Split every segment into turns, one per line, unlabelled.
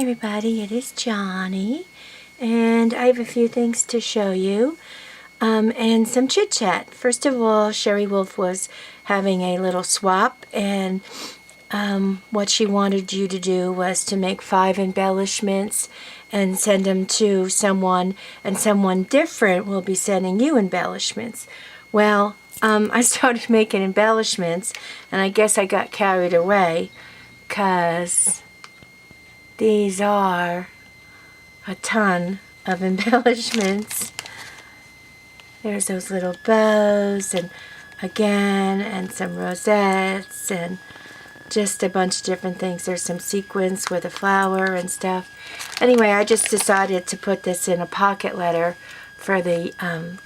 everybody, it is Johnny, and I have a few things to show you, and some chit chat. First of all, Sherry Wolf was having a little swap, and what she wanted you to do was to make 5 embellishments and send them to someone, and someone different will be sending you embellishments. Well, I started making embellishments, and I guess I got carried away, because these are a ton of embellishments. There's those little bows, and again, and some rosettes, and just a bunch of different things. There's some sequins with a flower and stuff. Anyway, I just decided to put this in a pocket letter for the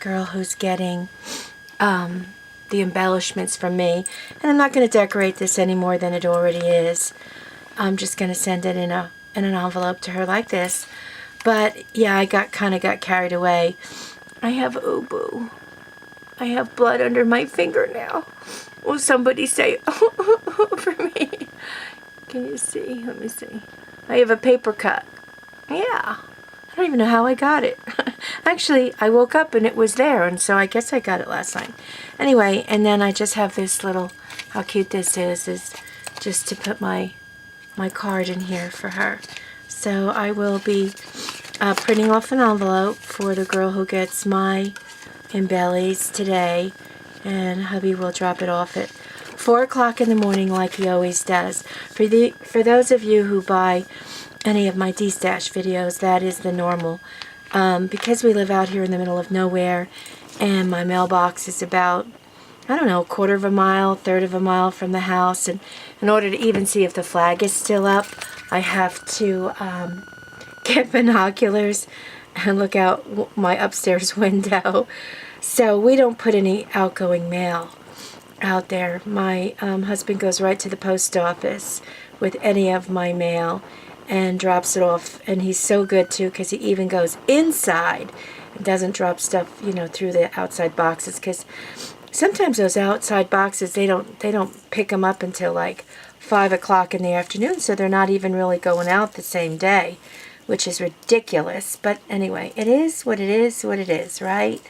girl who's getting the embellishments from me. And I'm not going to decorate this any more than it already is. I'm just going to send it in an envelope to her like this. But yeah, I kind of got carried away. I have boo. I have blood under my finger now. Will somebody say for me? Can you see? Let me see. I have a paper cut. Yeah. I don't even know how I got it. Actually, I woke up and it was there, and so I guess I got it last night. Anyway, and then I just have this little, how cute this is just to put my card in here for her. So I will be printing off an envelope for the girl who gets my embellies today, and hubby will drop it off at 4 o'clock in the morning like he always does. For those of you who buy any of my D-Stash videos, that is the normal. Because we live out here in the middle of nowhere, and my mailbox is about, I don't know, 1/4 of a mile, 1/3 of a mile from the house, and in order to even see if the flag is still up, I have to get binoculars and look out my upstairs window. So we don't put any outgoing mail out there. My husband goes right to the post office with any of my mail and drops it off, and he's so good too, because he even goes inside and doesn't drop stuff, you know, through the outside boxes, because sometimes those outside boxes, they don't pick them up until like 5 o'clock in the afternoon, so they're not even really going out the same day, which is ridiculous. But anyway, it is what it is, right?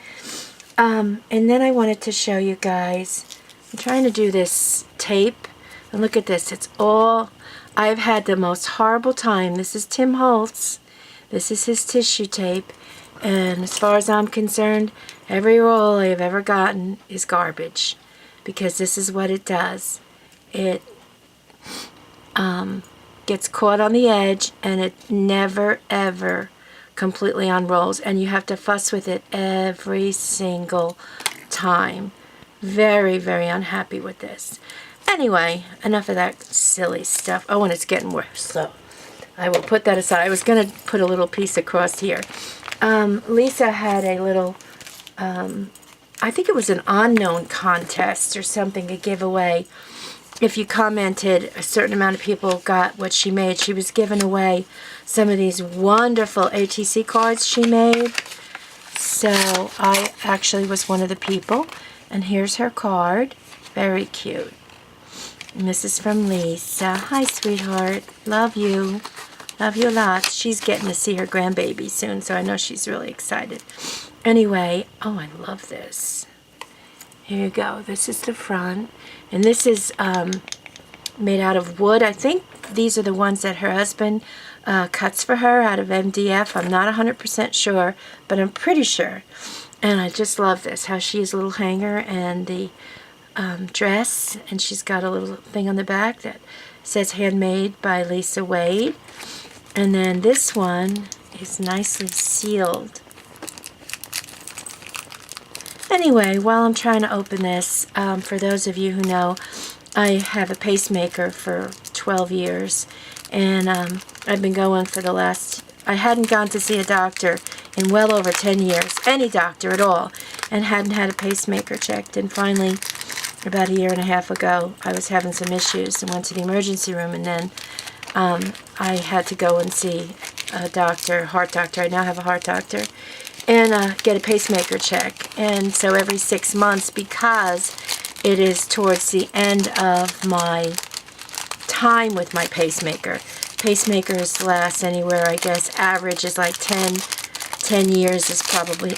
And then I wanted to show you guys, I'm trying to do this tape, and look at this, it's all, I've had the most horrible time. This is Tim Holtz, this is his tissue tape, and as far as I'm concerned, every roll I've ever gotten is garbage, because this is what it does. It gets caught on the edge, and it never ever completely unrolls, and you have to fuss with it every single time. Very, very unhappy with this. Anyway, enough of that silly stuff. Oh, and it's getting worse, so I will put that aside. I was going to put a little piece across here. Lisa had a little, I think it was an unknown contest or something, a giveaway. If you commented, a certain amount of people got what she made. She was giving away some of these wonderful ATC cards she made. So I actually was one of the people. And here's her card. Very cute. And this is from Lisa. Hi, sweetheart. Love you. Love you lots. She's getting to see her grandbaby soon, so I know she's really excited. Anyway, oh, I love this. Here you go. This is the front. And this is made out of wood. I think these are the ones that her husband cuts for her out of MDF. I'm not 100% sure, but I'm pretty sure. And I just love this, how she has a little hanger and the dress, and she's got a little thing on the back that says handmade by Lisa Wade. And then this one is nicely sealed. Anyway, while I'm trying to open this, for those of you who know, I have a pacemaker for 12 years, and I've been going for the last, I hadn't gone to see a doctor in well over 10 years, any doctor at all, and hadn't had a pacemaker checked. And finally, about 1.5 years ago, I was having some issues and went to the emergency room, and then I had to go and see a doctor, heart doctor. I now have a heart doctor, and get a pacemaker check. And so every 6 months, because it is towards the end of my time with my pacemaker, pacemakers last anywhere, I guess. Average is like 10 years is probably,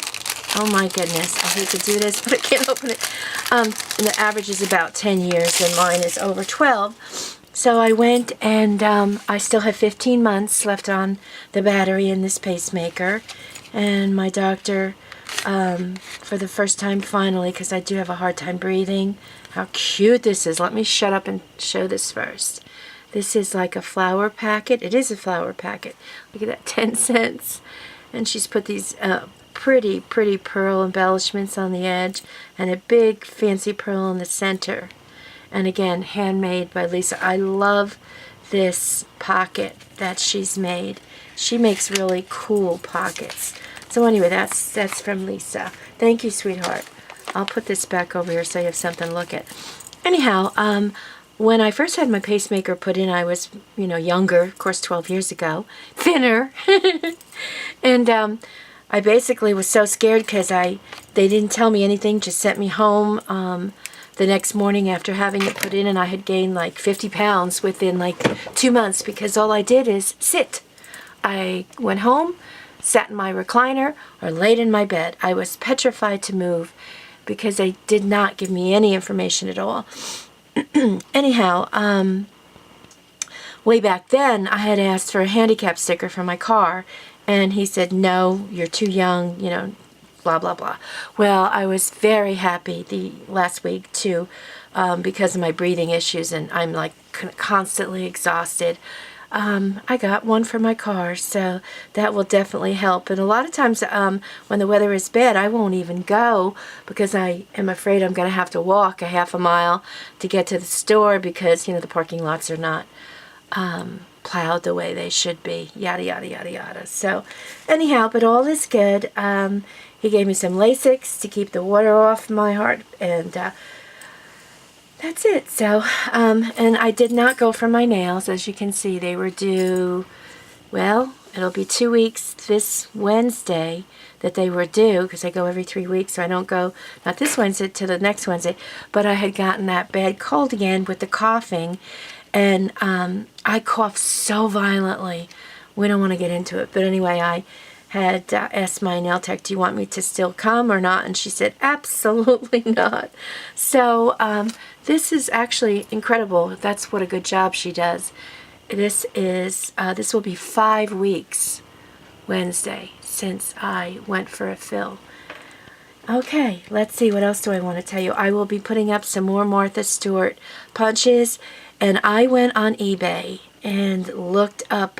oh my goodness, I hate to do this, but I can't open it. And the average is about 10 years, and mine is over 12. So I went, and I still have 15 months left on the battery in this pacemaker. And my doctor, for the first time finally, because I do have a hard time breathing. How cute this is. Let me shut up and show this first. This is like a flower packet. It is a flower packet. Look at that, 10 cents. And she's put these pretty pearl embellishments on the edge, and a big fancy pearl in the center. And again, handmade by Lisa. I love this pocket that she's made. She makes really cool pockets. So anyway, that's from Lisa. Thank you, sweetheart. I'll put this back over here so you have something to look at. Anyhow, when I first had my pacemaker put in, I was, younger, of course, 12 years ago, thinner. And I basically was so scared because they didn't tell me anything, just sent me home the next morning after having it put in, and I had gained like 50 pounds within like 2 months because all I did is sit. I went home, sat in my recliner, or laid in my bed. I was petrified to move because they did not give me any information at all. Anyhow, way back then, I had asked for a handicap sticker for my car, and he said, no, you're too young, blah, blah, blah. Well, I was very happy the last week, too, because of my breathing issues, and I'm, like, constantly exhausted. I got one for my car, so that will definitely help. And a lot of times when the weather is bad, I won't even go because I am afraid I'm going to have to walk a half a mile to get to the store because, the parking lots are not plowed the way they should be, yada, yada, yada, yada. So anyhow, but all is good. He gave me some Lasix to keep the water off my heart, and that's it. So, and I did not go for my nails. As you can see, they were due, well, it'll be 2 weeks this Wednesday that they were due, because I go every 3 weeks, so I don't go, not this Wednesday, to the next Wednesday. But I had gotten that bad cold again with the coughing, and I coughed so violently. We don't want to get into it. But anyway, I had asked my nail tech, do you want me to still come or not? And she said, absolutely not. So this is actually incredible. That's what a good job she does. This will be 5 weeks Wednesday since I went for a fill. Okay, let's see, what else do I want to tell you? I will be putting up some more Martha Stewart punches, and I went on eBay and looked up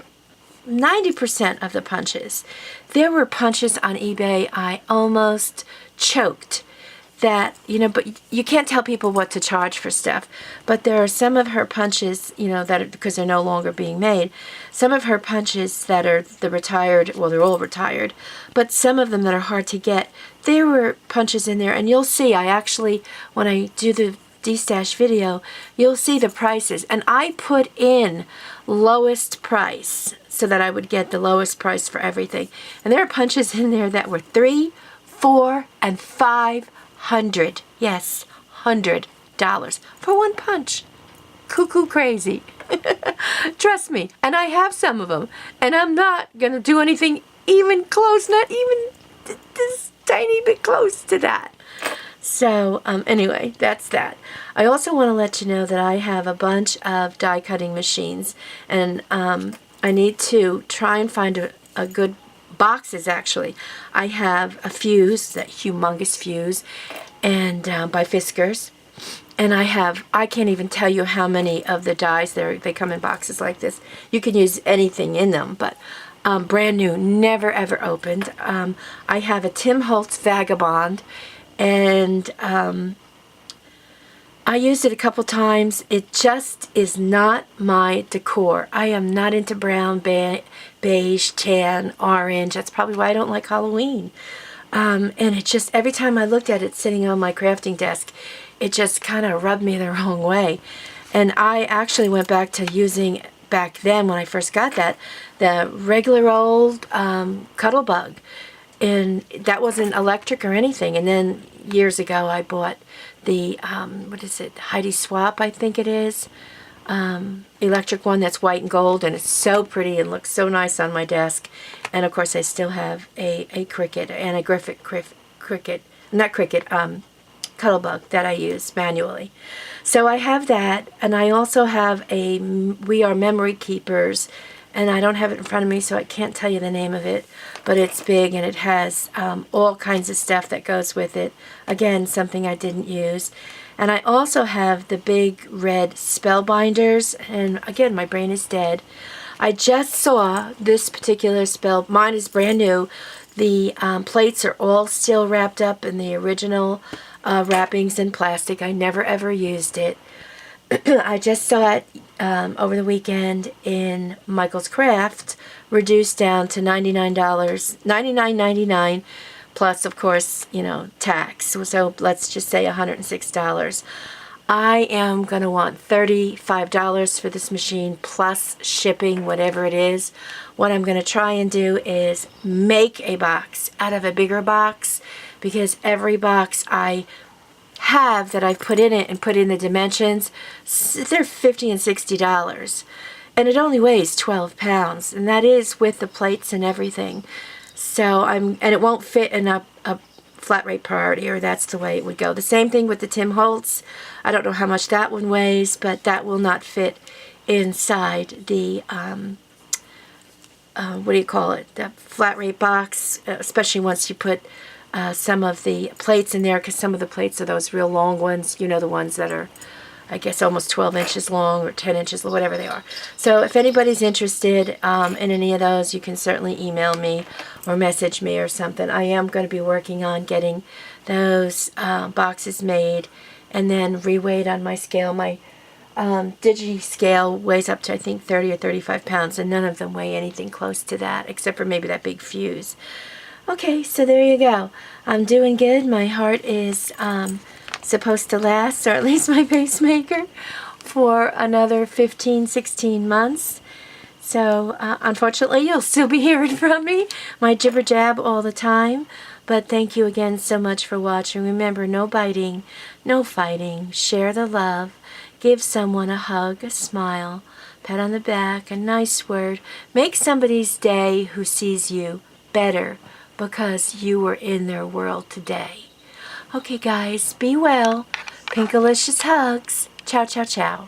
90% of the punches. There were punches on eBay I almost choked. That, but you can't tell people what to charge for stuff. But there are some of her punches, that because they're no longer being made, some of her punches that are the retired, well, they're all retired, but some of them that are hard to get, there were punches in there. And you'll see, I actually, when I do the D-Stash video, you'll see the prices. And I put in lowest price so that I would get the lowest price for everything. And there are punches in there that were $300, $400, and $500. Yes, $100 for one punch. Cuckoo crazy. Trust me. And I have some of them. And I'm not going to do anything even close, not even this tiny bit close to that. So, anyway, that's that. I also want to let you know that I have a bunch of die cutting machines. And I need to try and find a good boxes, actually. I have a fuse, that humongous fuse, and by Fiskars. And I can't even tell you how many of the dies they come in boxes like this. You can use anything in them, but brand new, never ever opened. I have a Tim Holtz Vagabond, and I used it a couple times. It just is not my decor. I am not into brown, beige, tan, orange. That's probably why I don't like Halloween. And it just, every time I looked at it sitting on my crafting desk, it just kind of rubbed me the wrong way. And I actually went back to using, back then when I first got that, the regular old Cuttlebug. And that wasn't electric or anything. And then years ago I bought the, what is it, Heidi Swap, I think it is. electric one that's white and gold, and it's so pretty and looks so nice on my desk. And of course I still have a Cricut and a Cuttlebug that I use manually. So I have that, and I also have a We Are Memory Keepers, and I don't have it in front of me, so I can't tell you the name of it, but it's big, and it has all kinds of stuff that goes with it. Again, something I didn't use. And I also have the big red spell binders, and again, my brain is dead. I just saw this particular spell. Mine is brand new. The plates are all still wrapped up in the original wrappings in plastic. I never ever used it. I just saw it over the weekend in Michael's Craft, reduced down to $99, $99.99, plus, of course, you know, tax. So let's just say $106. I am going to want $35 for this machine, plus shipping, whatever it is. What I'm going to try and do is make a box out of a bigger box, because every box I have that I've put in it and put in the dimensions, they're $50 and $60, and it only weighs 12 pounds, and that is with the plates and everything. So and it won't fit in a flat rate priority, or that's the way it would go. The same thing with the Tim Holtz. I don't know how much that one weighs, but that will not fit inside the what do you call it, the flat rate box, especially once you put some of the plates in there, because some of the plates are those real long ones, you know, the ones that are, I guess, almost 12 inches long or 10 inches, whatever they are. So if anybody's interested in any of those, you can certainly email me or message me or something. I am going to be working on getting those boxes made and then reweighed on my scale. My Digi scale weighs up to, I think, 30 or 35 pounds, and none of them weigh anything close to that, except for maybe that big fuse. Okay, so there you go. I'm doing good. My heart is supposed to last, or at least my pacemaker, for another 15, 16 months. So, unfortunately, you'll still be hearing from me, my jibber-jab all the time. But thank you again so much for watching. Remember, no biting, no fighting. Share the love. Give someone a hug, a smile, pat on the back, a nice word. Make somebody's day who sees you better because you were in their world today. Okay, guys, be well. Pinkalicious hugs. Ciao, ciao, ciao.